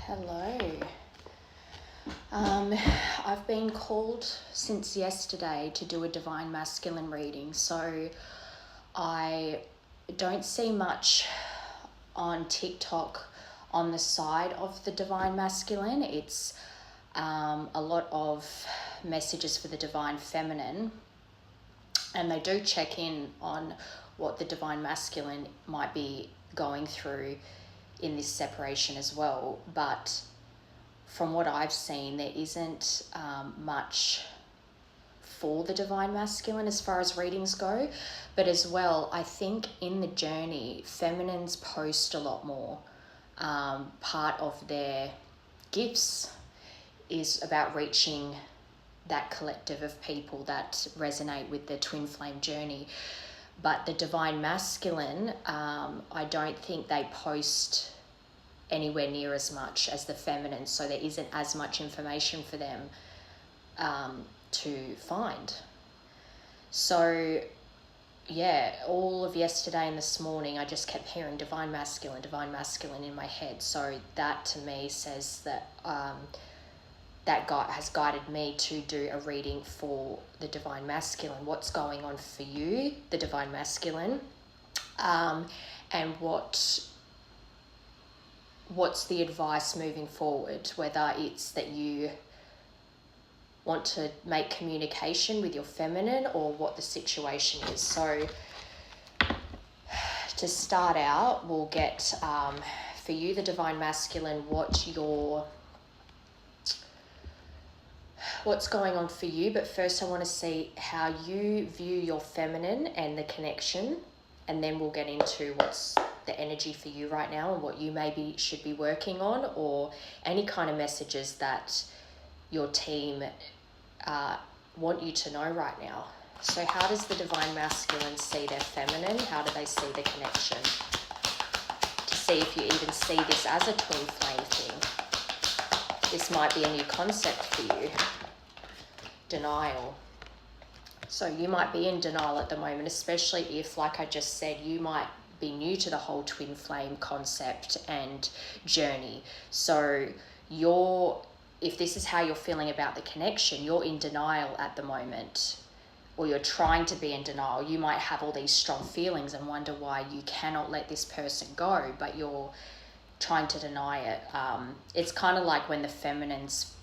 Hello. I've been called since yesterday to do a Divine Masculine reading, so I don't see much on TikTok on the side of the Divine Masculine. It's a lot of messages for the Divine Feminine, and they do check in on what the Divine Masculine might be going through in this separation as well, but from what I've seen, there isn't much for the Divine Masculine as far as readings go. But as well, I think in the journey, feminines post a lot more. Part of their gifts is about reaching that collective of people that resonate with the twin flame journey. But the Divine Masculine, I don't think they post anywhere near as much as the feminine, so there isn't as much information for them to find. So yeah, all of yesterday and this morning I just kept hearing Divine Masculine in my head. So that to me says that that God has guided me to do a reading for the Divine Masculine. What's going on for you, the Divine Masculine, and what's the advice moving forward, whether it's that you want to make communication with your feminine or what the situation is. So to start out, we'll get for you, the Divine Masculine, what's going on for you. But first I want to see how you view your feminine and the connection, and then we'll get into what's the energy for you right now and what you maybe should be working on, or any kind of messages that your team want you to know right now. So how does the Divine Masculine see their feminine? How do they see the connection? To see if you even see this as a twin flame thing. This might be a new concept for you. Denial. So you might be in denial at the moment, especially if, like I just said, you might be new to the whole twin flame concept and journey. So if this is how you're feeling about the connection, you're in denial at the moment, or you're trying to be in denial. You might have all these strong feelings and wonder why you cannot let this person go, but you're trying to deny it. It's kind of like when the feminines,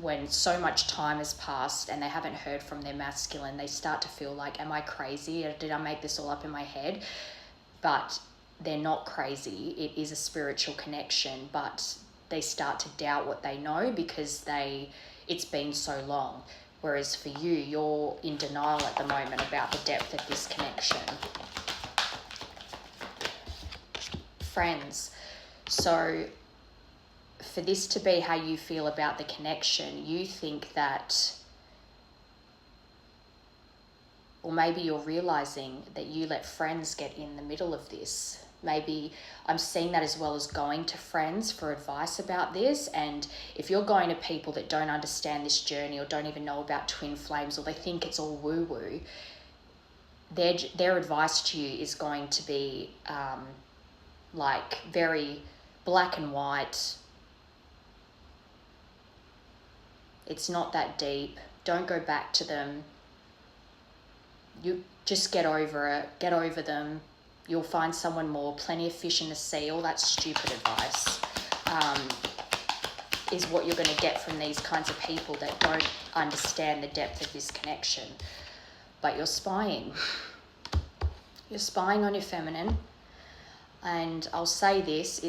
when so much time has passed and they haven't heard from their masculine, they start to feel like, am I crazy? Did I make this all up in my head? But they're not crazy. It is a spiritual connection, but they start to doubt what they know because it's been so long. Whereas for you, you're in denial at the moment about the depth of this connection. Friends. So for this to be how you feel about the connection, you think that, or maybe you're realizing that you let friends get in the middle of this. Maybe I'm seeing that as well as going to friends for advice about this. And if you're going to people that don't understand this journey or don't even know about twin flames, or they think it's all woo-woo, their advice to you is going to be like very black and white. It's not that deep. Don't go back to them. You just get over it. Get over them. You'll find someone more. Plenty of fish in the sea. All that stupid advice is what you're going to get from these kinds of people that don't understand the depth of this connection. But you're spying. You're spying on your feminine. And I'll say this,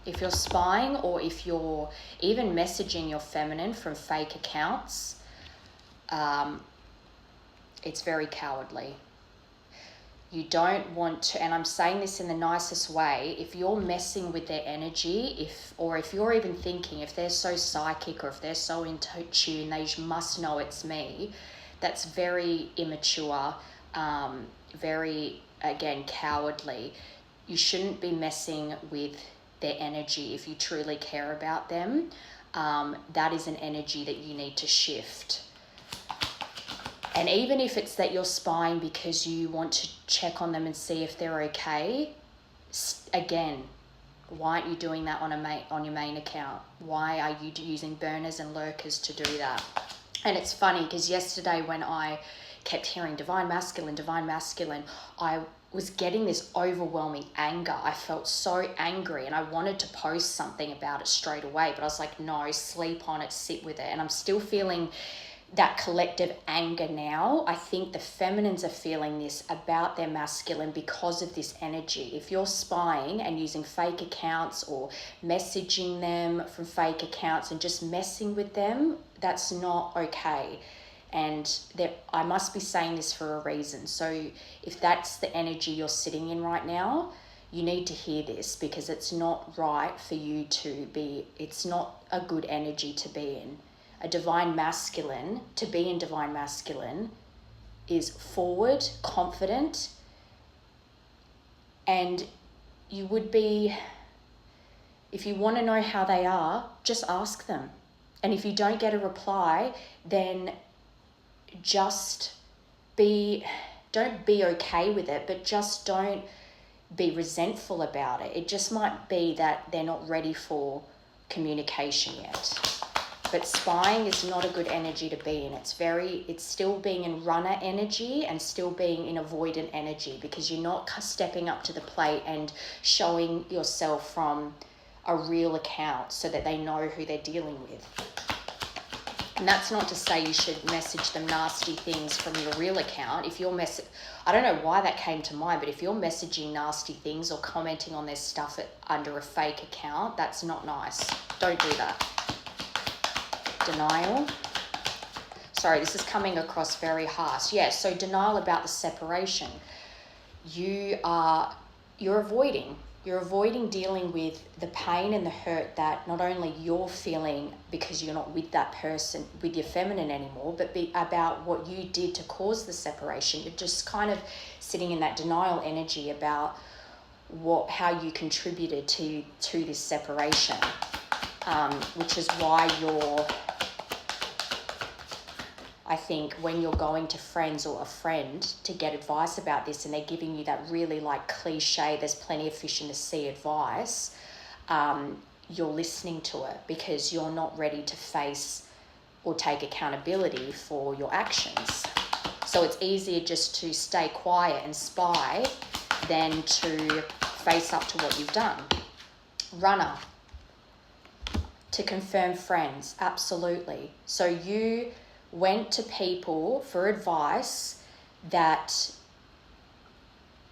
if you're spying, or if you're even messaging your feminine from fake accounts, it's very cowardly. You don't want to, and I'm saying this in the nicest way, if you're messing with their energy, if you're even thinking, if they're so psychic or if they're so in tune, they must know it's me, that's very immature, very, again, cowardly. You shouldn't be messing with their energy if you truly care about them. That is an energy that you need to shift. And even if it's that you're spying because you want to check on them and see if they're okay, again, Why aren't you doing that on your main account? Why are you using burners and lurkers to do that? And it's funny because yesterday when I kept hearing divine masculine, I was getting this overwhelming anger. I felt so angry and I wanted to post something about it straight away, but I was like, no, sleep on it, sit with it. And I'm still feeling that collective anger now. I think the feminines are feeling this about their masculine because of this energy. If you're spying and using fake accounts or messaging them from fake accounts and just messing with them, that's not okay. And I must be saying this for a reason. So if that's the energy you're sitting in right now, you need to hear this, because it's not right for you to be, it's not a good energy to be in. A divine masculine, to be in divine masculine, is forward, confident, and you would be, if you want to know how they are, just ask them. And if you don't get a reply, then just don't be okay with it, but just don't be resentful about it. It just might be that they're not ready for communication yet. But spying is not a good energy to be in. It's still being in runner energy and still being in avoidant energy, because you're not stepping up to the plate and showing yourself from a real account so that they know who they're dealing with. And that's not to say you should message them nasty things from your real account. If you're I don't know why that came to mind, but if you're messaging nasty things or commenting on their stuff under a fake account, that's not nice. Don't do that. Denial. Sorry, this is coming across very harsh. Yeah, so denial about the separation. You're avoiding. You're avoiding dealing with the pain and the hurt that not only you're feeling because you're not with that person, with your feminine anymore, but about what you did to cause the separation. You're just kind of sitting in that denial energy about how you contributed to this separation, which is why I think when you're going to friends or a friend to get advice about this and they're giving you that really like cliche, there's plenty of fish in the sea advice, you're listening to it because you're not ready to face or take accountability for your actions. So it's easier just to stay quiet and spy than to face up to what you've done. Runner. To confirm friends, absolutely. So you went to people for advice that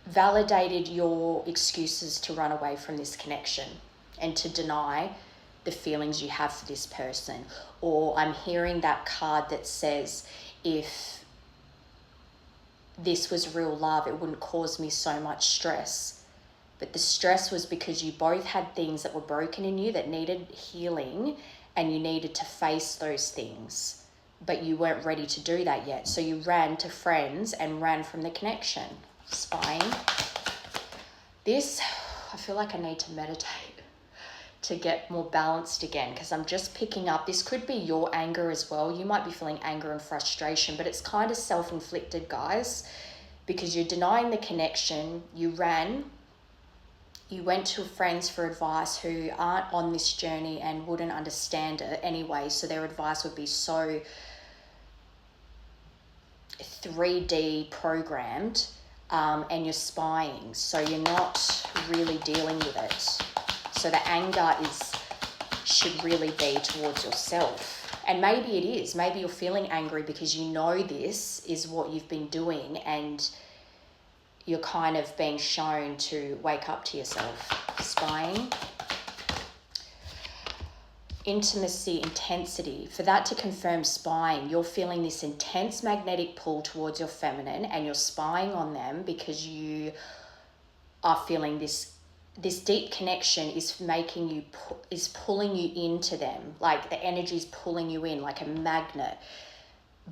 validated your excuses to run away from this connection and to deny the feelings you have for this person. Or I'm hearing that card that says, if this was real love, it wouldn't cause me so much stress. But the stress was because you both had things that were broken in you that needed healing, and you needed to face those things. But you weren't ready to do that yet. So you ran to friends and ran from the connection. Spying. This, I feel like I need to meditate to get more balanced again, because I'm just picking up, this could be your anger as well. You might be feeling anger and frustration, but it's kind of self-inflicted, guys, because you're denying the connection. You ran. You went to friends for advice who aren't on this journey and wouldn't understand it anyway. So their advice would be so 3D programmed, and you're spying. So you're not really dealing with it. So the anger should really be towards yourself. And maybe it is. Maybe you're feeling angry because you know this is what you've been doing and you're kind of being shown to wake up to yourself. Spying. Intimacy, intensity. For that to confirm spying, you're feeling this intense magnetic pull towards your feminine and you're spying on them because you are feeling this deep connection is making you, is pulling you into them. Like the energy is pulling you in like a magnet.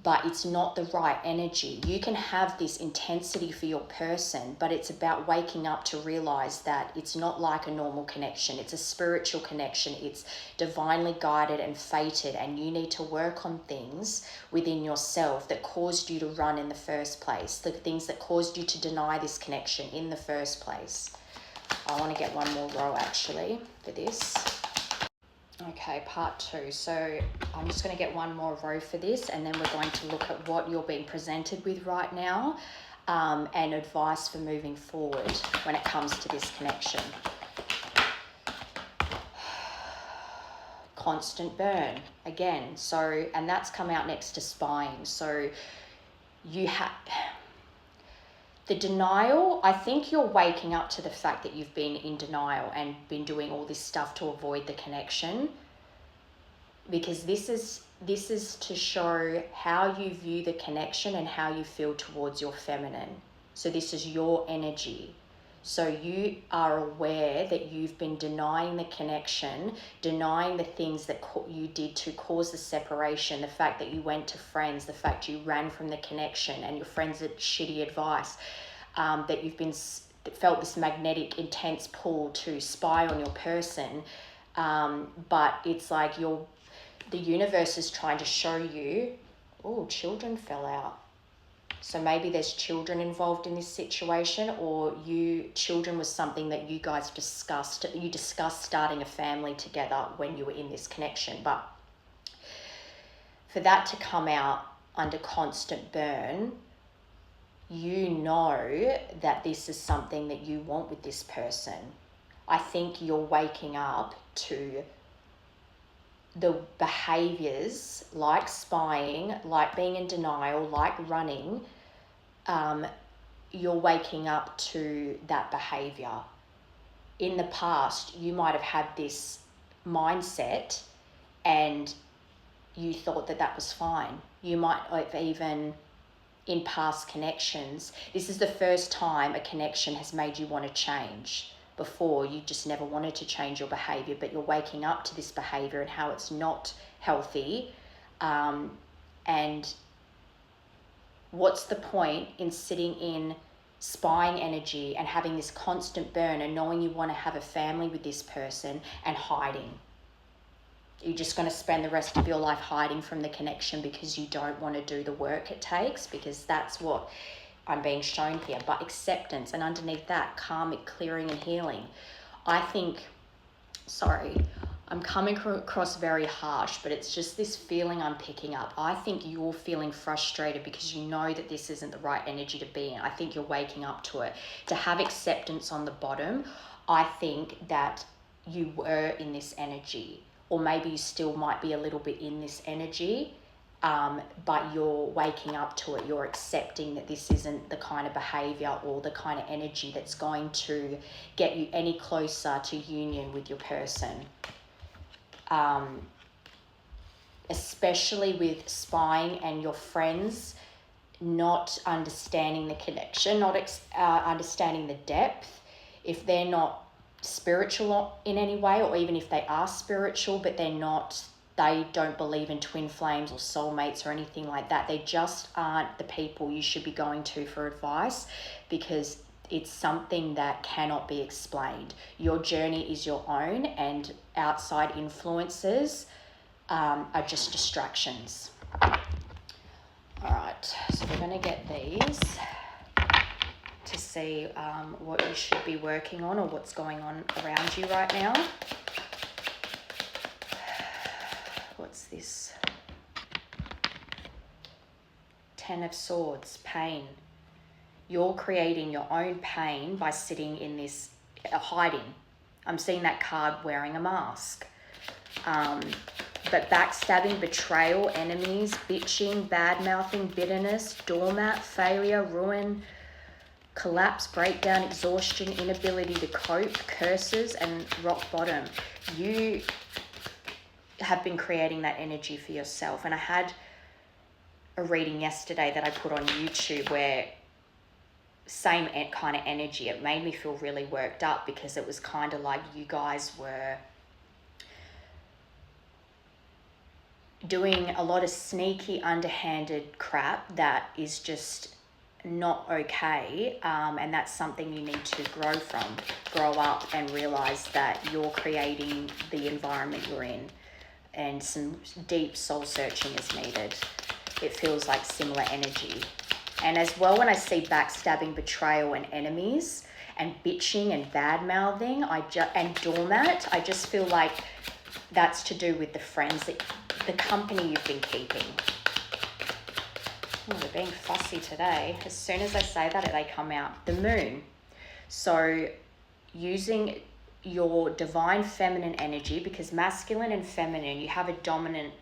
But it's not the right energy. You can have this intensity for your person, but it's about waking up to realize that it's not like a normal connection. It's a spiritual connection. It's divinely guided and fated, and you need to work on things within yourself that caused you to run in the first place, the things that caused you to deny this connection in the first place. I want to get one more row actually for this. Okay, part 2. So I'm just going to get one more row for this, and then we're going to look at what you're being presented with right now, and advice for moving forward when it comes to this connection. Constant burn again. So, and that's come out next to spying. So you have the denial. I think you're waking up to the fact that you've been in denial and been doing all this stuff to avoid the connection, because this is to show how you view the connection and how you feel towards your feminine. So this is your energy. So you are aware that you've been denying the connection, denying the things that you did to cause the separation, the fact that you went to friends, the fact you ran from the connection and your friends had shitty advice, that you've felt this magnetic, intense pull to spy on your person. But it's like the universe is trying to show you, oh, children fell out. So maybe there's children involved in this situation, or children was something that you guys discussed. You discussed starting a family together when you were in this connection. But for that to come out under constant burn, you know that this is something that you want with this person. I think you're waking up to the behaviors like spying, like being in denial, like running. You're waking up to that behavior. In the past, you might have had this mindset and you thought that was fine. You might have even, in past connections, this is the first time a connection has made you want to change. Before, you just never wanted to change your behavior, but you're waking up to this behavior and how it's not healthy. And what's the point in sitting in spying energy and having this constant burn and knowing you want to have a family with this person and hiding? You're just going to spend the rest of your life hiding from the connection because you don't want to do the work it takes, because that's what I'm being shown here. But acceptance, and underneath that, karmic clearing and healing. I think, I'm coming across very harsh, but it's just this feeling I'm picking up. I think you're feeling frustrated because you know that this isn't the right energy to be in. I think you're waking up to it. To have acceptance on the bottom, I think that you were in this energy, or maybe you still might be a little bit in this energy, but you're waking up to it. You're accepting that this isn't the kind of behavior or the kind of energy that's going to get you any closer to union with your person. Especially with spying and your friends not understanding the connection, not understanding the depth. If they're not spiritual in any way, or even if they are spiritual but they don't believe in twin flames or soulmates or anything like that, they just aren't the people you should be going to for advice, because it's something that cannot be explained. Your journey is your own, and outside influences are just distractions. All right, so we're going to get these to see what you should be working on or what's going on around you right now. What's this? 10 of Swords, pain. You're creating your own pain by sitting in this, hiding. I'm seeing that card wearing a mask. But backstabbing, betrayal, enemies, bitching, bad-mouthing, bitterness, doormat, failure, ruin, collapse, breakdown, exhaustion, inability to cope, curses, and rock bottom. You have been creating that energy for yourself. And I had a reading yesterday that I put on YouTube where same kind of energy. It made me feel really worked up, because it was kind of like you guys were doing a lot of sneaky, underhanded crap that is just not okay, and that's something you need to grow up and realize that you're creating the environment you're in, and some deep soul searching is needed. It feels like similar energy. And as well, when I see backstabbing, betrayal, and enemies, and bitching and bad-mouthing, and doormat, I just feel like that's to do with the friends, the company you've been keeping. Oh, they're being fussy today. As soon as I say that, they come out. The moon. So using your divine feminine energy, because masculine and feminine, you have a dominant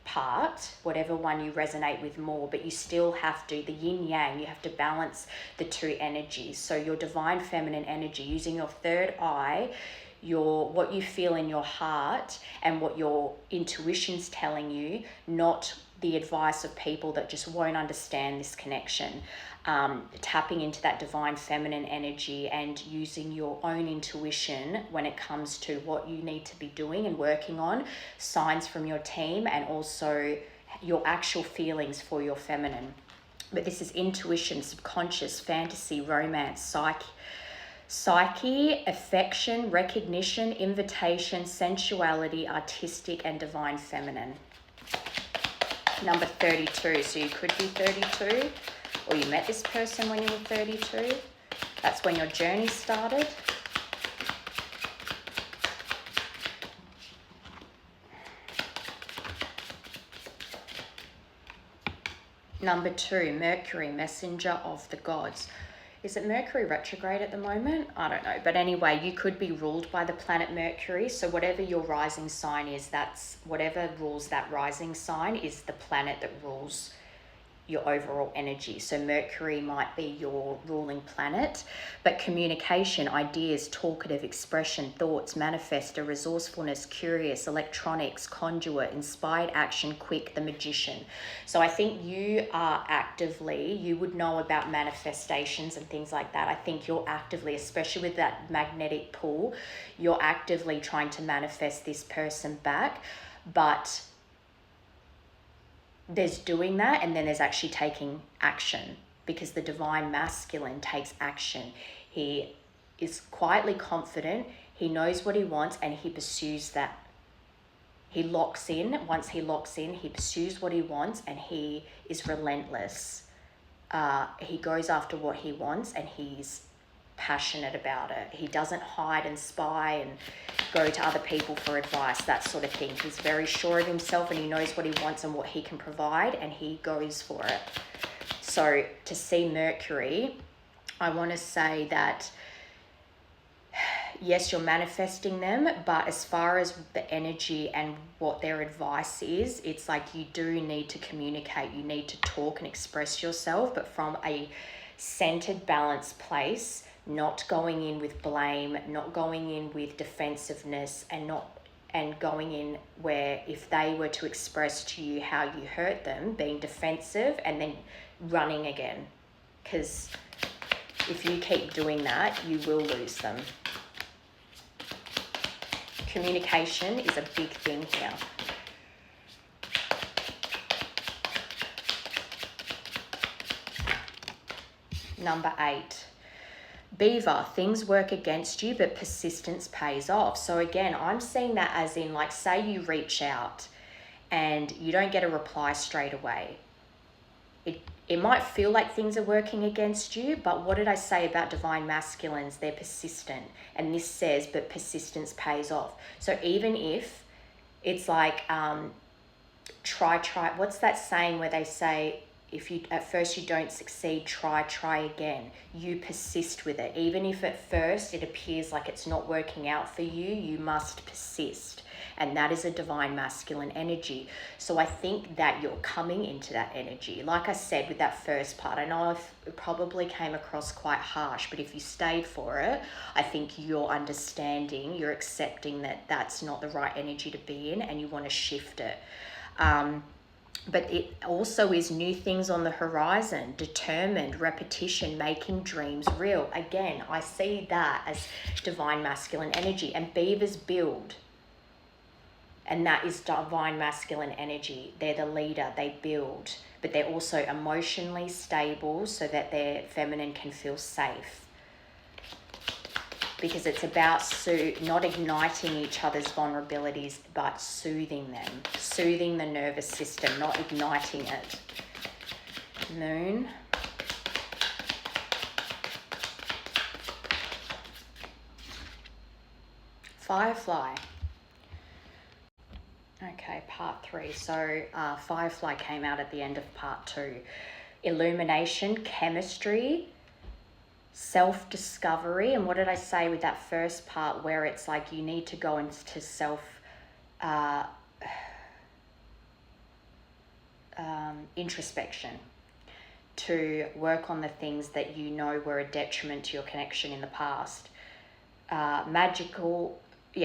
part, whatever one you resonate with more, but you still have to, the yin yang, you have to balance the two energies. So your divine feminine energy, using your third eye, what you feel in your heart and what your intuition's telling you, not the advice of people that just won't understand this connection. Tapping into that divine feminine energy and using your own intuition when it comes to what you need to be doing and working on, signs from your team, and also your actual feelings for your feminine. But this is intuition, subconscious, fantasy, romance, psyche, affection, recognition, invitation, sensuality, artistic, and divine feminine. Number 32, so you could be 32, or you met this person when you were 32. That's when your journey started. Number 2, Mercury, messenger of the gods. Is it Mercury retrograde at the moment? I don't know. But anyway, you could be ruled by the planet Mercury. So whatever your rising sign is, that's whatever rules that rising sign is the planet that rules your overall energy. So Mercury might be your ruling planet, but communication, ideas, talkative, expression, thoughts, manifester, resourcefulness, curious, electronics, conduit, inspired action, quick, the magician. So I think you would know about manifestations and things like that. I think you're actively, especially with that magnetic pull, you're actively trying to manifest this person back, but there's doing that, and then there's actually taking action, because the divine masculine takes action. He is quietly confident, he knows what he wants, and he pursues that. He locks in. Once he locks in, he pursues what he wants, and he is relentless. He goes after what he wants, and he's passionate about it. He doesn't hide and spy and go to other people for advice, that sort of thing. He's very sure of himself, and he knows what he wants and what he can provide, and he goes for it. So to see Mercury, I want to say that yes, you're manifesting them, but as far as the energy and what their advice is, it's like you do need to communicate. You need to talk and express yourself, but from a centered, balanced place, not going in with blame, not going in with defensiveness, and going in where if they were to express to you how you hurt them, being defensive and then running again. Because if you keep doing that, you will lose them. Communication is a big thing here. Number 8. Beaver, things work against you, but persistence pays off. So again, I'm seeing that as in, like, say you reach out and you don't get a reply straight away. It might feel like things are working against you, but what did I say about divine masculines? They're persistent. And this says, but persistence pays off. So even if it's like, try, what's that saying where they say, if you at first you don't succeed, try again. You persist with it. Even if at first it appears like it's not working out for you, you must persist. And that is a divine masculine energy. So I think that you're coming into that energy. Like I said with that first part, I know it probably came across quite harsh, but if you stayed for it, I think you're understanding, you're accepting that that's not the right energy to be in, and you want to shift it. But it also is new things on the horizon, determined, repetition, making dreams real. Again, I see that as divine masculine energy. And beavers build. And that is divine masculine energy. They're the leader, they build. But they're also emotionally stable so that their feminine can feel safe. Because it's about not igniting each other's vulnerabilities, but soothing them. Soothing the nervous system, not igniting it. Moon. Firefly. Okay, part 3. So Firefly came out at the end of part 2. Illumination, chemistry, self-discovery. And what did I say with that first part where it's like you need to go into introspection to work on the things that you know were a detriment to your connection in the past. Magical,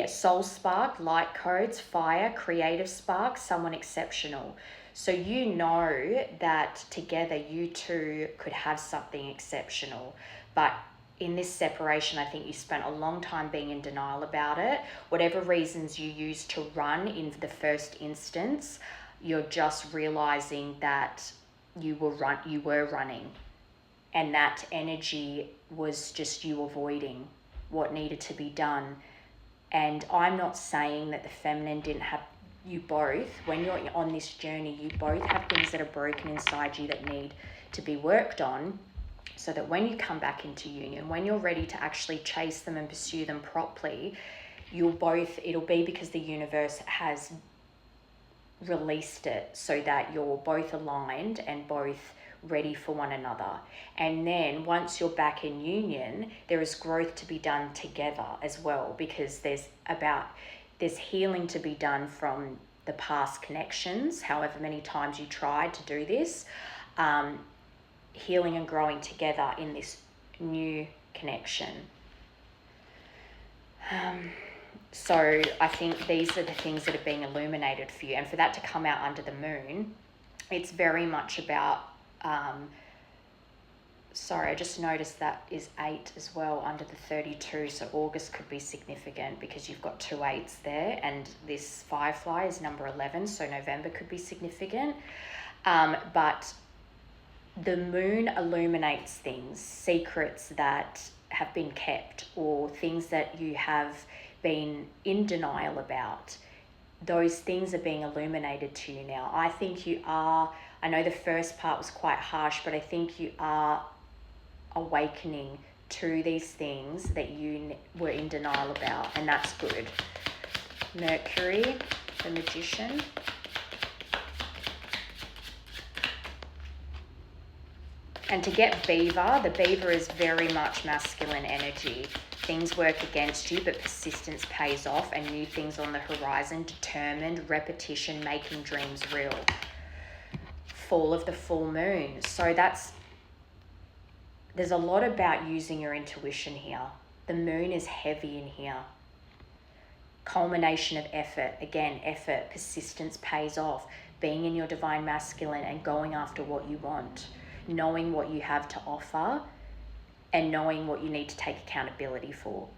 soul spark, light codes, fire, creative spark, someone exceptional. So you know that together you two could have something exceptional. But in this separation, I think you spent a long time being in denial about it. Whatever reasons you used to run in the first instance, you're just realizing that you were running, and that energy was just you avoiding what needed to be done. And I'm not saying that the feminine didn't have, you both, when you're on this journey, you both have things that are broken inside you that need to be worked on, so that when you come back into union, when you're ready to actually chase them and pursue them properly, it'll be because the universe has released it so that you're both aligned and both ready for one another. And then once you're back in union, there is growth to be done together as well, because there's healing to be done from the past connections, however many times you tried to do this, healing and growing together in this new connection. So I think these are the things that are being illuminated for you. And for that to come out under the moon, it's very much about, I just noticed that is 8 as well under the 32. So August could be significant because you've got 2 8s there. And this Firefly is number 11. So November could be significant. But the moon illuminates things, secrets that have been kept, or things that you have been in denial about. Those things are being illuminated to you now. I think you are, I know the first part was quite harsh, but I think you are awakening to these things that you were in denial about, and that's good. Mercury, the Magician. And to get Beaver, the Beaver is very much masculine energy. Things work against you, but persistence pays off, and new things on the horizon, determined, repetition, making dreams real. Fall of the full moon. So there's a lot about using your intuition here. The moon is heavy in here. Culmination of effort. Again, effort, persistence pays off. Being in your divine masculine and going after what you want. Knowing what you have to offer and knowing what you need to take accountability for.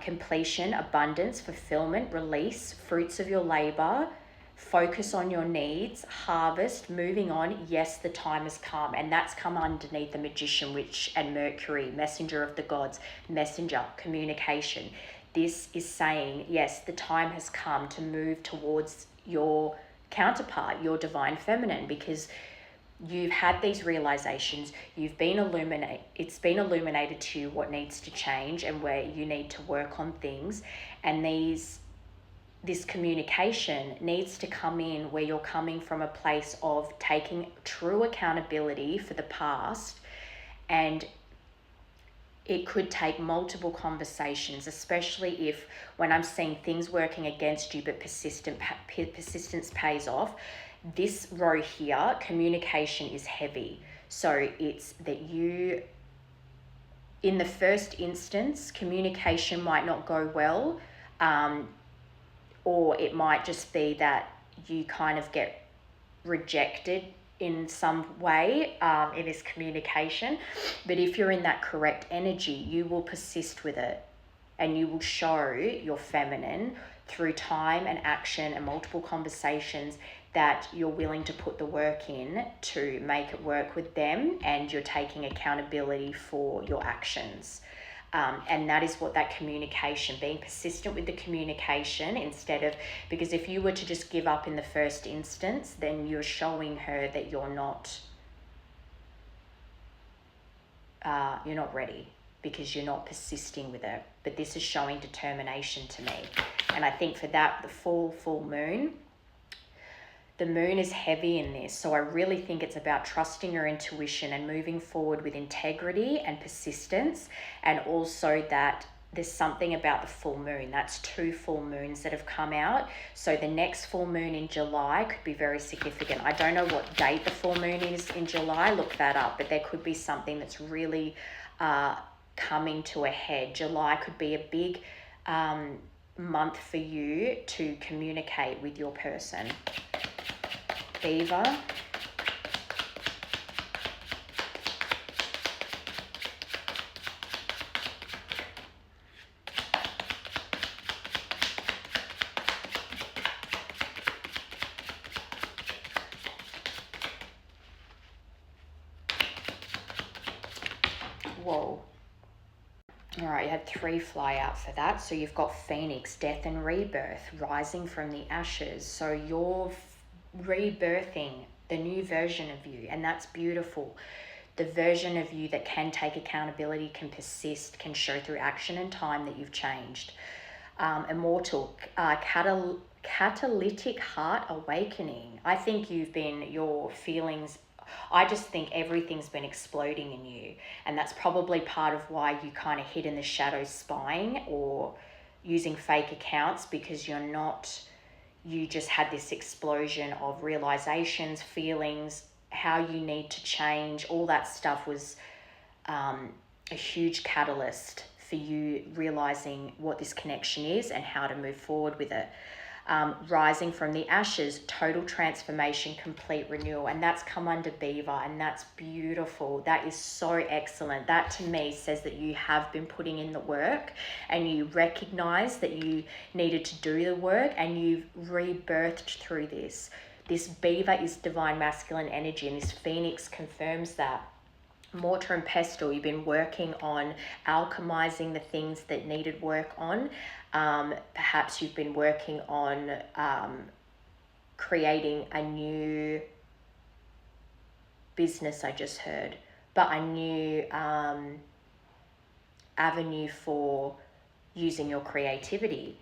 Completion, abundance, fulfillment, release, fruits of your labor, focus on your needs, harvest, moving on. Yes, the time has come, and that's come underneath the Magician, and Mercury, messenger of the gods, messenger, communication. This is saying, yes, the time has come to move towards your counterpart, your divine feminine, because you've had these realizations, it's been illuminated to you what needs to change and where you need to work on things. And this communication needs to come in where you're coming from a place of taking true accountability for the past. And it could take multiple conversations, especially if, when I'm seeing things working against you but persistence pays off. This row here, communication is heavy. So it's that you, in the first instance, communication might not go well, or it might just be that you kind of get rejected in some way in this communication. But if you're in that correct energy, you will persist with it, and you will show your feminine through time and action and multiple conversations that you're willing to put the work in to make it work with them, and you're taking accountability for your actions. And that is what that communication, being persistent with the communication because if you were to just give up in the first instance, then you're showing her that you're not ready, because you're not persisting with it. but this is showing determination to me. And I think for that, the full moon, the moon is heavy in this. So I really think it's about trusting your intuition and moving forward with integrity and persistence. And also that there's something about the full moon. That's 2 full moons that have come out. So the next full moon in July could be very significant. I don't know what date the full moon is in July. Look that up. But there could be something that's really coming to a head. July could be a big month for you to communicate with your person. Beaver. Whoa. All right, you had 3 fly out for that. So you've got Phoenix, death and rebirth, rising from the ashes. So you're rebirthing the new version of you, and that's beautiful. The version of you that can take accountability, can persist, can show through action and time that you've changed. Immortal, catalytic heart awakening. I think your feelings, I just think everything's been exploding in you, and that's probably part of why you kind of hid in the shadows spying or using fake accounts, because you just had this explosion of realizations, feelings, how you need to change. All that stuff was a huge catalyst for you realizing what this connection is and how to move forward with it. Rising from the ashes, total transformation, complete renewal. And that's come under Beaver, and that's beautiful. That is so excellent. That to me says that you have been putting in the work and you recognize that you needed to do the work, and you've rebirthed through this. This Beaver is divine masculine energy, and this Phoenix confirms that. Mortar and pestle, you've been working on alchemizing the things that needed work on. Perhaps you've been working on creating a new business, I just heard, but a new avenue for using your creativity.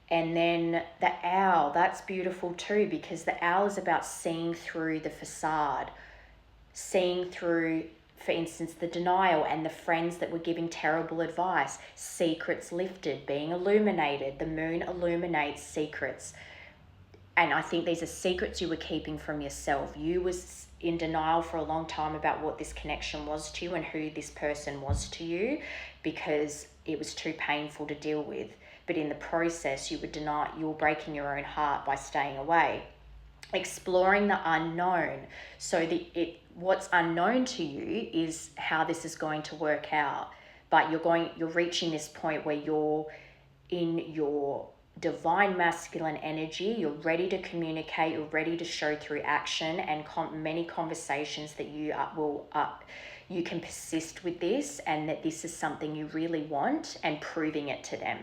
And then the owl, that's beautiful too, because the owl is about seeing through the facade, seeing through, for instance, the denial and the friends that were giving terrible advice, secrets lifted, being illuminated. The moon illuminates secrets. And I think these are secrets you were keeping from yourself. You was in denial for a long time about what this connection was to you and who this person was to you, because it was too painful to deal with. But in the process, you were breaking your own heart by staying away. Exploring the unknown. So what's unknown to you is how this is going to work out. But you're reaching this point where you're in your divine masculine energy. You're ready to communicate. You're ready to show through action and many conversations that you can persist with this, and that this is something you really want, and proving it to them.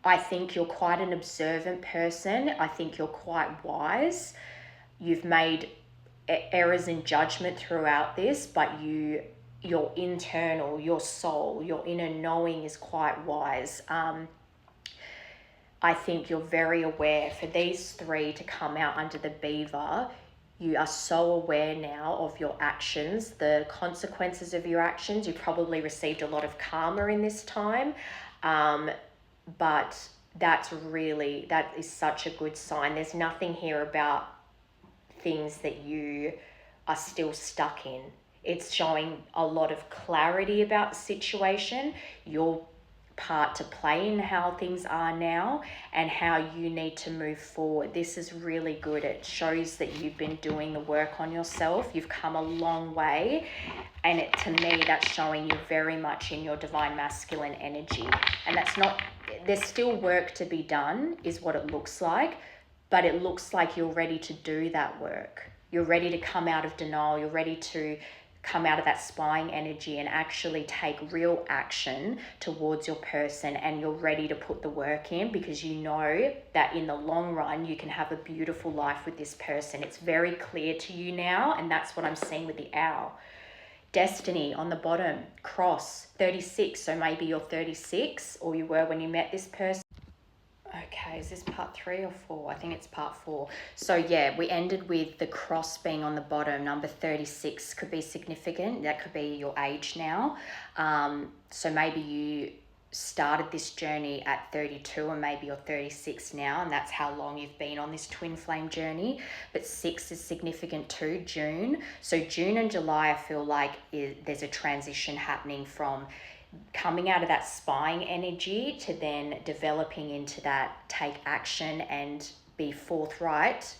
I think you're quite an observant person. I think you're quite wise. You've made errors in judgment throughout this, but your internal, your soul, your inner knowing is quite wise. I think you're very aware. For these 3 to come out under the Beaver, you are so aware now of your actions, the consequences of your actions. You probably received a lot of karma in this time. But that is such a good sign. There's nothing here about things that you are still stuck in. It's showing a lot of clarity about the situation, your part to play in how things are now, and how you need to move forward. This is really good. It shows that you've been doing the work on yourself. You've come a long way, and to me, that's showing you very much in your divine masculine energy. And there's still work to be done, is what it looks like, but it looks like you're ready to do that work. You're ready to come out of denial. You're ready to come out of that spying energy and actually take real action towards your person, and you're ready to put the work in, because you know that in the long run you can have a beautiful life with this person. It's very clear to you now, and that's what I'm seeing with the owl. Destiny on the bottom, cross, 36. So maybe you're 36, or you were when you met this person. Okay, is this part 3 or 4? I think it's part 4. So yeah, we ended with the cross being on the bottom. Number 36 could be significant. That could be your age now. So maybe you started this journey at 32, and maybe you're 36 now, and that's how long you've been on this twin flame journey. But 6 is significant too, June. So June and July, I feel like there's a transition happening from coming out of that spying energy to then developing into that take action and be forthright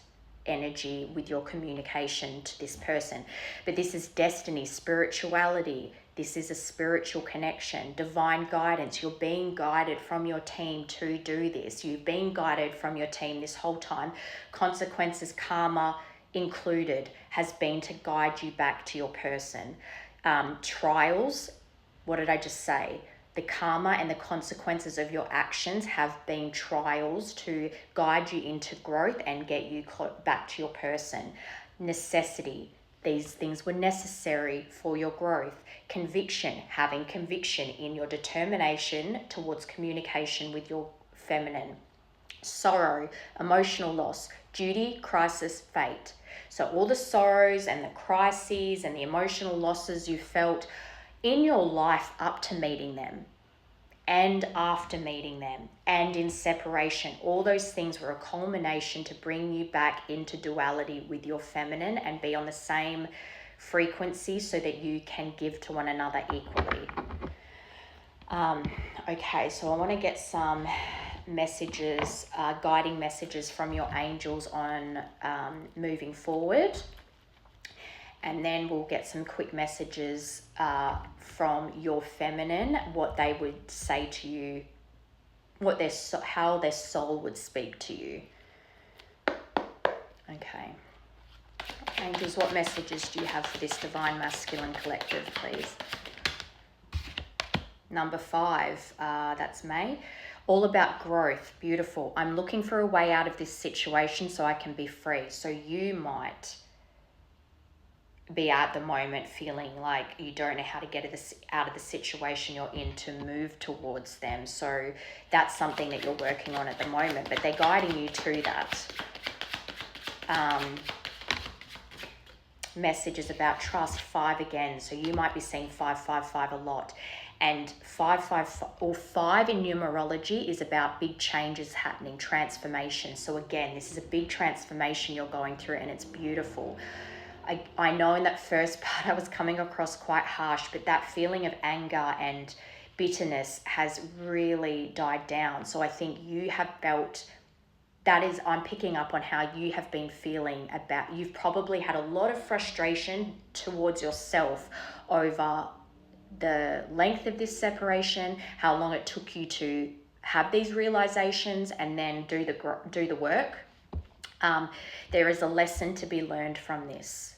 energy with your communication to this person. But this is destiny, spirituality. This is a spiritual connection, divine guidance. You're being guided from your team to do this. You've been guided from your team this whole time. Consequences, karma included, has been to guide you back to your person. Trials, what did I just say? The karma and the consequences of your actions have been trials to guide you into growth and get you back to your person. Necessity. These things were necessary for your growth. Conviction. Having conviction in your determination towards communication with your feminine. Sorrow. Emotional loss. Duty, crisis, fate. So all the sorrows and the crises and the emotional losses you felt in your life up to meeting them and after meeting them and in separation, all those things were a culmination to bring you back into duality with your feminine and be on the same frequency so that you can give to one another equally. Okay, so I want to get some messages, guiding messages from your angels on moving forward. And then we'll get some quick messages from your feminine, what they would say to you, how their soul would speak to you. Okay. Angels, what messages do you have for this Divine Masculine Collective, please? Number 5, that's May. All about growth. Beautiful. I'm looking for a way out of this situation so I can be free. So you might be at the moment feeling like you don't know how to get out of the situation you're in to move towards them. So that's something that you're working on at the moment, but they're guiding you to that. Messages about trust, 5 again. So you might be seeing 555 a lot. And 5 in numerology is about big changes happening, transformation. So again, this is a big transformation you're going through, and it's beautiful. I know in that first part I was coming across quite harsh, but that feeling of anger and bitterness has really died down. So I think you have felt, I'm picking up on how you have been feeling about, you've probably had a lot of frustration towards yourself over the length of this separation, how long it took you to have these realizations and then do the work. There is a lesson to be learned from this.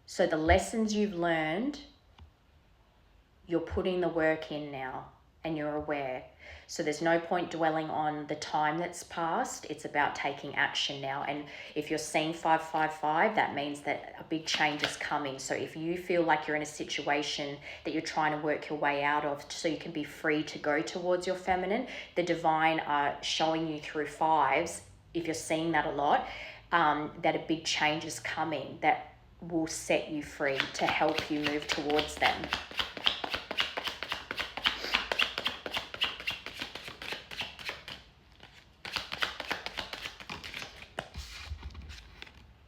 So the lessons you've learned, you're putting the work in now and you're aware. So there's no point dwelling on the time that's passed. It's about taking action now. And if you're seeing 555, that means that a big change is coming. So if you feel like you're in a situation that you're trying to work your way out of so you can be free to go towards your feminine, the divine are showing you through 5s, if you're seeing that a lot, that a big change is coming that will set you free to help you move towards them.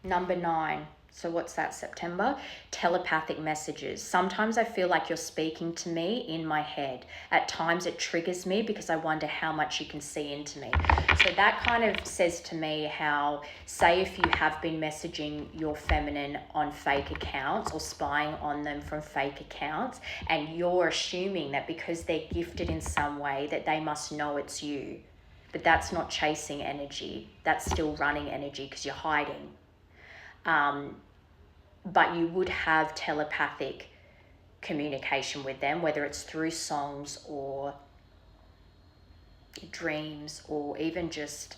Number 9. So what's that, September? Telepathic messages. Sometimes I feel like you're speaking to me in my head. At times it triggers me because I wonder how much you can see into me. So that kind of says to me how, say if you have been messaging your feminine on fake accounts or spying on them from fake accounts, and you're assuming that because they're gifted in some way that they must know it's you. But that's not chasing energy. That's still running energy because you're hiding. But you would have telepathic communication with them, whether it's through songs or dreams or even just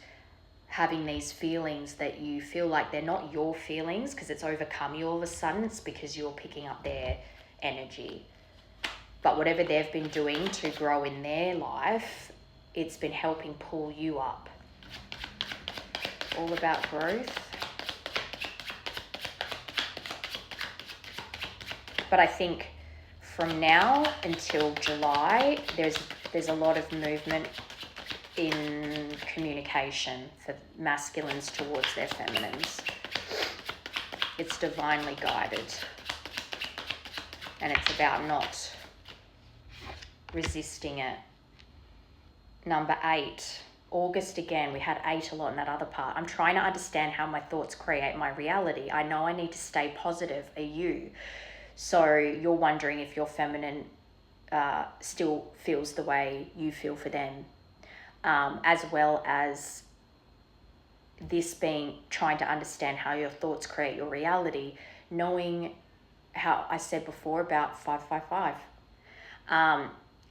having these feelings that you feel like they're not your feelings because it's overcome you all of a sudden. It's because you're picking up their energy. But whatever they've been doing to grow in their life, it's been helping pull you up. All about growth. But I think from now until July, there's a lot of movement in communication for masculines towards their feminines. It's divinely guided. And it's about not resisting it. Number 8, August again. We had 8 a lot in that other part. I'm trying to understand how my thoughts create my reality. I know I need to stay positive. Are you? So you're wondering if your feminine still feels the way you feel for them. As well as this being trying to understand how your thoughts create your reality, knowing how I said before about 555,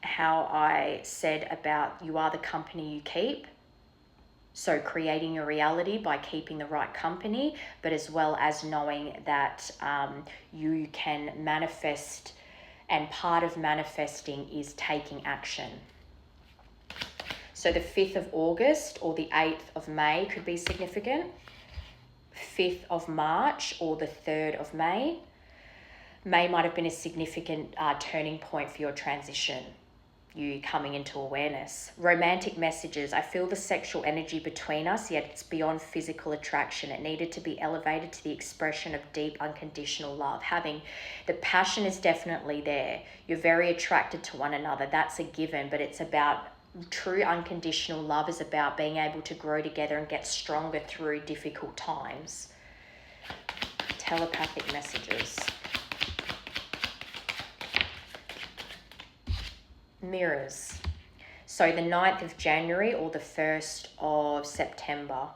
how I said about you are the company you keep. So creating your reality by keeping the right company, but as well as knowing that you can manifest, and part of manifesting is taking action. So the 5th of August or the 8th of May could be significant. 5th of March or the 3rd of May. May might have been a significant turning point for your transition. You coming into awareness. Romantic messages. I feel the sexual energy between us, yet it's beyond physical attraction. It needed to be elevated to the expression of deep, unconditional love. Having the passion is definitely there. You're very attracted to one another. That's a given, but it's about true unconditional love is about being able to grow together and get stronger through difficult times. Telepathic messages. Mirrors. So the 9th of January or the 1st of September.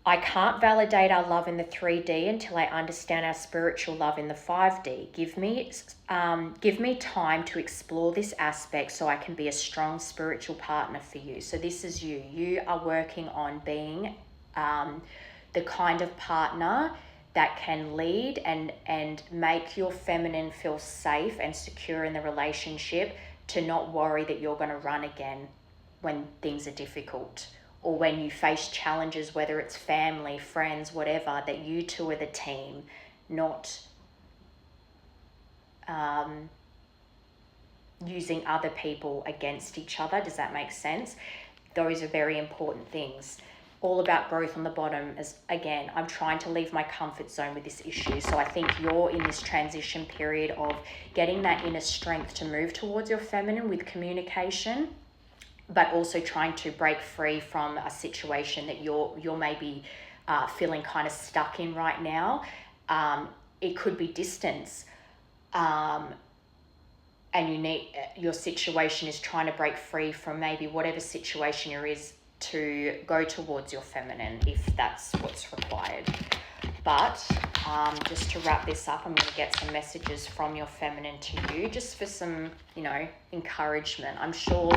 I can't validate our love in the 3D until I understand our spiritual love in the 5D. Give me time to explore this aspect so I can be a strong spiritual partner for you. So this is you. You are working on being the kind of partner that can lead and make your feminine feel safe and secure in the relationship, to not worry that you're going to run again when things are difficult, or when you face challenges, whether it's family, friends, whatever, that you two are the team, not using other people against each other. Does that make sense? Those are very important things. All about growth on the bottom. As again, I'm trying to leave my comfort zone with this issue. So I think you're in this transition period of getting that inner strength to move towards your feminine with communication, but also trying to break free from a situation that you're maybe feeling kind of stuck in right now. It could be distance, and your situation is trying to break free from maybe whatever situation you're is, to go towards your feminine if that's what's required. But just to wrap this up, I'm going to get some messages from your feminine to you, just for some, encouragement. I'm sure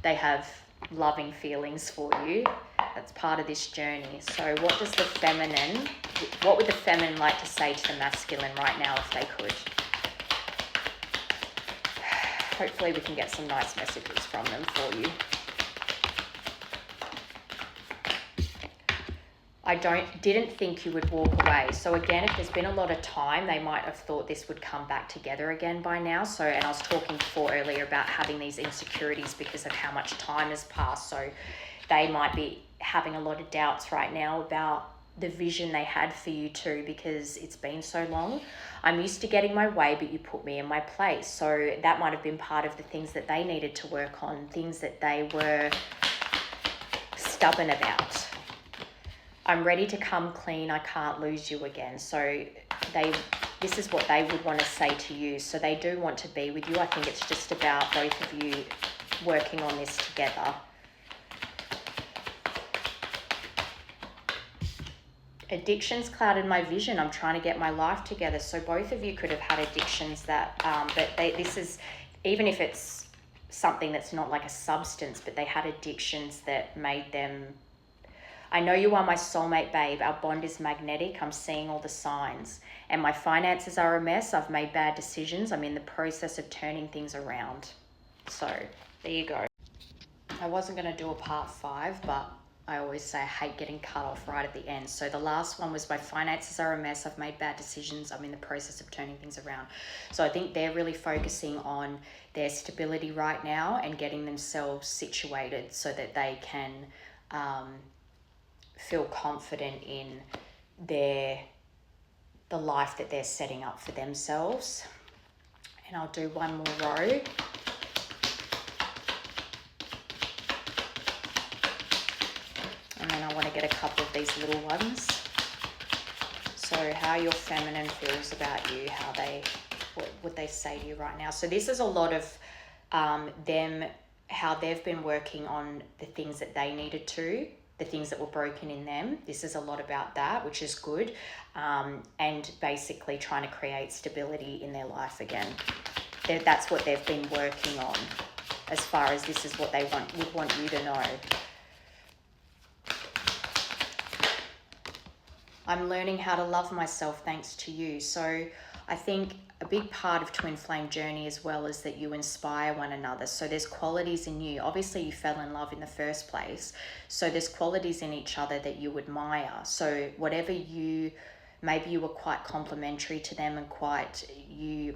they have loving feelings for you. That's part of this journey. So what would the feminine like to say to the masculine right now if they could? Hopefully we can get some nice messages from them for you. I didn't think you would walk away. So again, if there's been a lot of time, they might have thought this would come back together again by now. So, and I was talking before earlier about having these insecurities because of how much time has passed. So they might be having a lot of doubts right now about the vision they had for you too, because it's been so long. I'm used to getting my way, but you put me in my place. So that might have been part of the things that they needed to work on, things that they were stubborn about. I'm ready to come clean. I can't lose you again. So this is what they would want to say to you. So they do want to be with you. I think it's just about both of you working on this together. Addictions clouded my vision. I'm trying to get my life together. So both of you could have had addictions that, this is, even if it's something that's not like a substance, but they had addictions that made them I know you are my soulmate, babe. Our bond is magnetic. I'm seeing all the signs. And my finances are a mess. I've made bad decisions. I'm in the process of turning things around. So there you go. I wasn't going to do a part 5, but I always say I hate getting cut off right at the end. So the last one was my finances are a mess. I've made bad decisions. I'm in the process of turning things around. So I think they're really focusing on their stability right now and getting themselves situated so that they can feel confident in the life that they're setting up for themselves. And I'll do one more row. And then I want to get a couple of these little ones. So how your feminine feels about you, what would they say to you right now? So this is a lot of them, how they've been working on the things that they needed to, the things that were broken in them. This is a lot about that, which is good. And basically trying to create stability in their life again. That's what they've been working on, as far as this is what they would want you to know. I'm learning how to love myself thanks to you. So I think a big part of Twin Flame journey as well is that you inspire one another. So there's qualities in you. Obviously you fell in love in the first place. So there's qualities in each other that you admire. So whatever maybe you were quite complimentary to them and you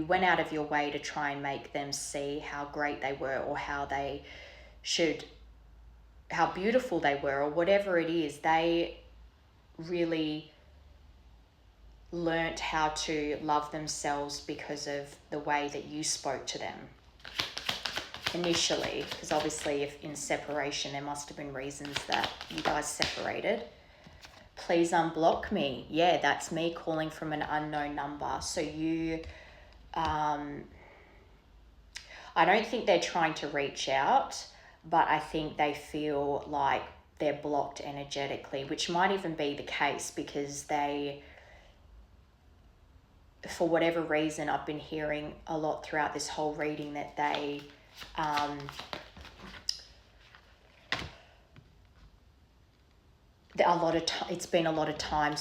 went out of your way to try and make them see how great they were, or how beautiful they were, or whatever it is. They really learnt how to love themselves because of the way that you spoke to them initially, because obviously if in separation there must have been reasons that you guys separated. Please unblock me. Yeah, that's me calling from an unknown number. So you I don't think they're trying to reach out, but I think they feel like they're blocked energetically, which might even be the case because for whatever reason, I've been hearing a lot throughout this whole reading that they it's been a lot of time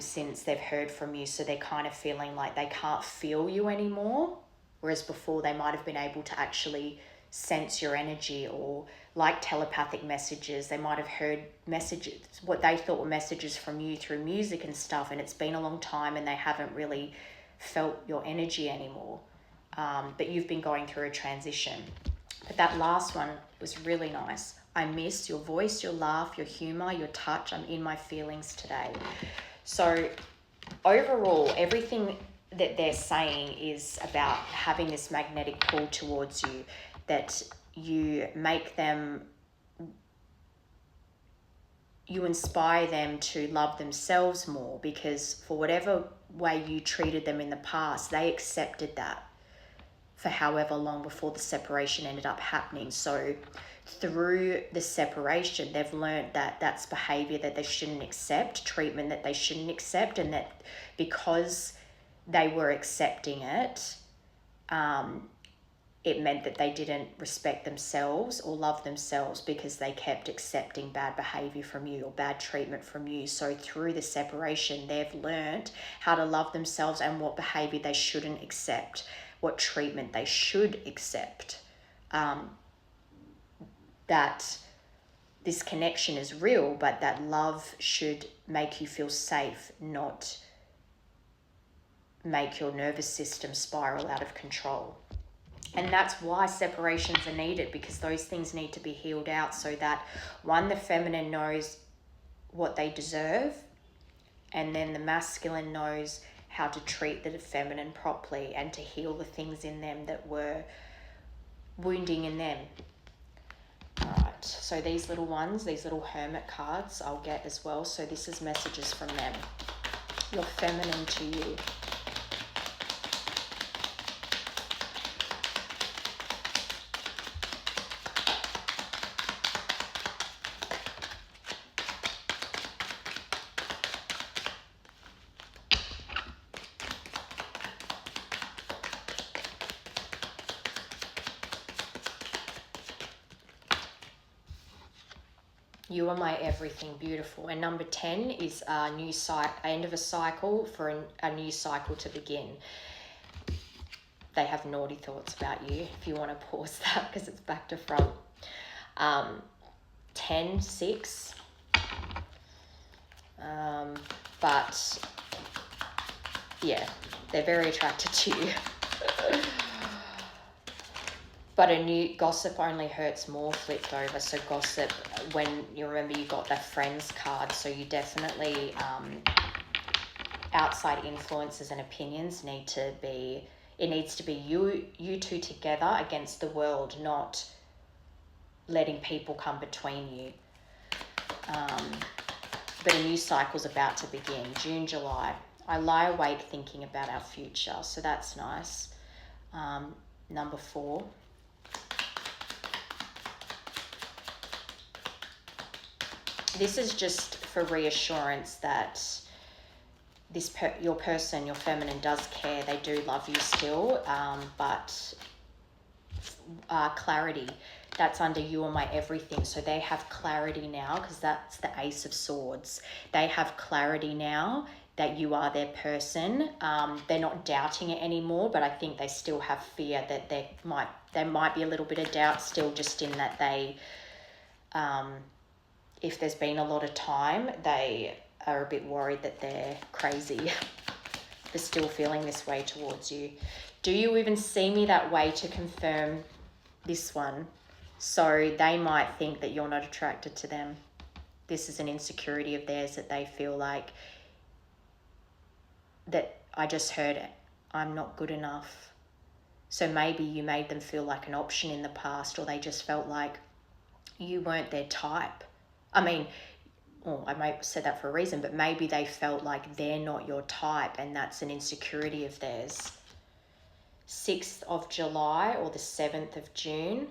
since they've heard from you, so they're kind of feeling like they can't feel you anymore, whereas before they might have been able to actually sense your energy, or like telepathic messages, they might have heard messages, what they thought were messages from you through music and stuff, and it's been a long time and they haven't really felt your energy anymore. But you've been going through a transition. But that last one was really nice. I miss your voice, your laugh, your humor, your touch. I'm in my feelings today. So overall, everything that they're saying is about having this magnetic pull towards you, that you inspire them to love themselves more, because for whatever way you treated them in the past, they accepted that for however long before the separation ended up happening. So through the separation, they've learned that that's behavior that they shouldn't accept, treatment that they shouldn't accept, and that because they were accepting it, it meant that they didn't respect themselves or love themselves because they kept accepting bad behavior from you or bad treatment from you. So through the separation, they've learned how to love themselves and what behavior they shouldn't accept, what treatment they should accept. That this connection is real, but that love should make you feel safe, not make your nervous system spiral out of control. And that's why separations are needed, because those things need to be healed out so that, one, the feminine knows what they deserve, and then the masculine knows how to treat the feminine properly and to heal the things in them that were wounding in them. All right, so these little ones, these little hermit cards I'll get as well. So this is messages from them. Your feminine to you. You are my everything, beautiful. And number 10 is a new end of a cycle for a new cycle to begin. They have naughty thoughts about you, if you want to pause that, because it's back to front. 10, 6. But yeah, they're very attracted to you. But a new gossip only hurts more flipped over. So gossip, when you remember you got the friends card, so you definitely, outside influences and opinions needs to be you two together against the world, not letting people come between you. But a new cycle's about to begin, June, July. I lie awake thinking about our future, so that's nice. Number 4. This is just for reassurance that your person, your feminine, does care. They do love you still, but clarity, that's under you are my everything. So they have clarity now, because that's the Ace of Swords. They have clarity now that you are their person. They're not doubting it anymore, but I think they still have fear that there might be a little bit of doubt still, just in that they, if there's been a lot of time, they are a bit worried that they're crazy for still feeling this way towards you. Do you even see me that way, to confirm this one? So they might think that you're not attracted to them. This is an insecurity of theirs, that they feel like that I just heard I'm not good enough. So maybe you made them feel like an option in the past, or they just felt like you weren't their type. I mean, I might have said that for a reason, but maybe they felt like they're not your type, and that's an insecurity of theirs. 6th of July or the 7th of June,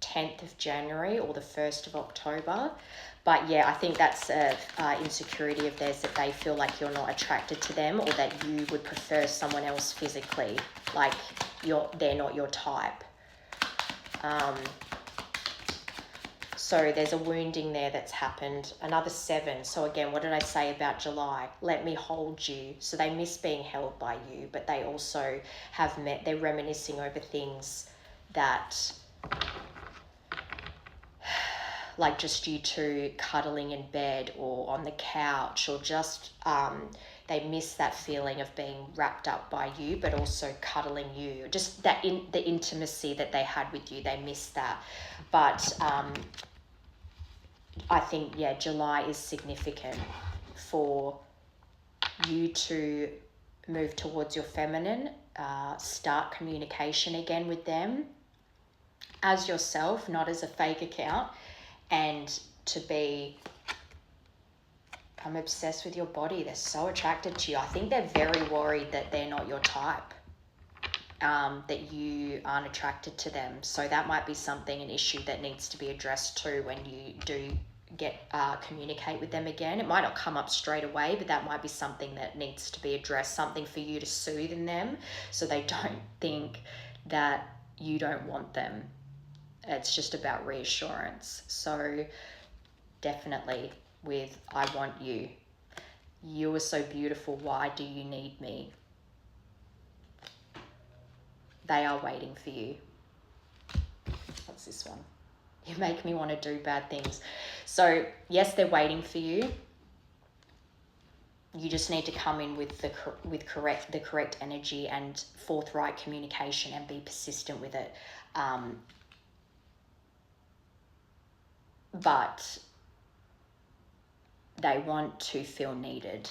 10th of January or the 1st of October. But yeah, I think that's a insecurity of theirs, that they feel like you're not attracted to them, or that you would prefer someone else physically, like they're not your type. So there's a wounding there that's happened. Another 7. So again, what did I say about July? Let me hold you. So they miss being held by you, but they also they're reminiscing over things that, like just you two cuddling in bed or on the couch, or just they miss that feeling of being wrapped up by you, but also cuddling you. Just that the intimacy that they had with you, they miss that. But I think, yeah, July is significant for you to move towards your feminine, start communication again with them as yourself, not as a fake account, and to be, I'm obsessed with your body. They're so attracted to you. I think they're very worried that they're not your type, that you aren't attracted to them. So that might be an issue that needs to be addressed too when you do communicate with them again. It might not come up straight away, but that might be something that needs to be addressed, something for you to soothe in them, so they don't think that you don't want them. It's just about reassurance. So definitely with I want you. You are so beautiful. Why do you need me? They are waiting for you. What's this one? You make me want to do bad things. So yes, they're waiting for you. You just need to come in with the correct energy and forthright communication, and be persistent with it. But they want to feel needed,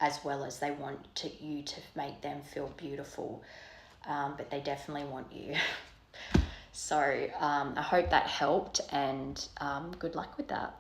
as well as they want you to make them feel beautiful. But they definitely want you. So I hope that helped, and good luck with that.